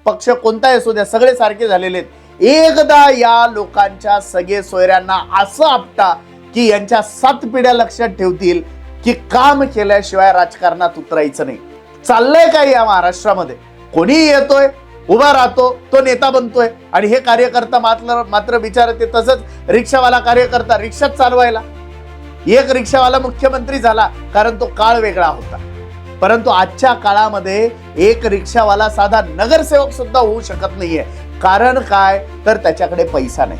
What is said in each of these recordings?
पक्ष कोणताही असू द्या, सगळे सारखे झालेले आहेत. एकदा या लोकांच्या सगळे सोयऱ्यांना असं आपटा की यांच्या 7 पिढ्या लक्षात ठेवतील की काम केल्याशिवाय राजकारणात उतरायचं नाही. चाललंय काय या महाराष्ट्रामध्ये? कोणीही येतोय, उभा राहतो, तो नेता बनतोय आणि हे कार्यकर्ता मात्र विचारत आहे तसंच रिक्षावाला कार्यकर्ता रिक्षाच चालवायला. एक रिक्षावाला मुख्यमंत्री झाला कारण तो काळ वेगळा होता, परंतु आजच्या काळामध्ये एक रिक्षावाला साधा नगरसेवक सुद्धा होऊ शकत नाहीये. कारण काय तर त्याच्याकडे पैसा नाही.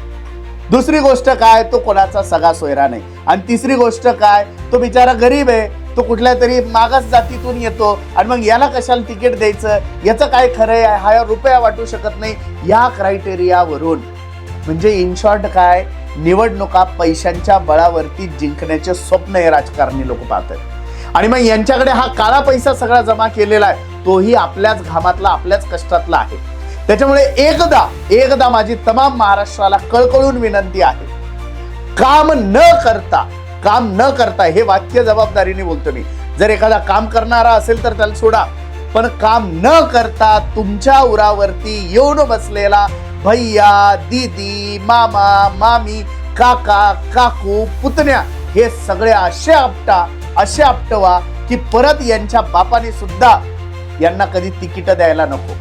दुसरी गोष्ट काय, तो कोणाचा सगळा सोयरा नाही. आणि तिसरी गोष्ट काय, तो बिचारा गरीब आहे, तो कुठल्या तरी मागास जातीतून येतो आणि मग याला कशाला तिकीट द्यायचं, याचं काय खरं आहे, हा रुपया वाटू शकत नाही. या क्रायटेरियावरून म्हणजे इन शॉर्ट काय, निवडणुका पैशांच्या बळावरती जिंकण्याचे स्वप्न हे राजकारणी लोक पाहतात आणि मग यांच्याकडे हा काळा पैसा सगळा जमा केलेला आहे, तोही आपल्याच घामातला आपल्याच कष्टातला आहे. त्याच्यामुळे एकदा माझी तमाम महाराष्ट्राला कळकळून विनंती आहे, काम न करता हे वाक्य जबाबदारीने बोलतो मी. जर एखादा काम करणारा असेल तर त्याला सोडा, पण काम न करता तुमच्या उरावरती येऊन बसलेला भैया, दीदी, मामा, मामी, काका, काकू, पुतण्या हे सगळे असे आपटवा की परत यांच्या बापाने सुद्धा यांना कधी तिकीट द्यायला नको.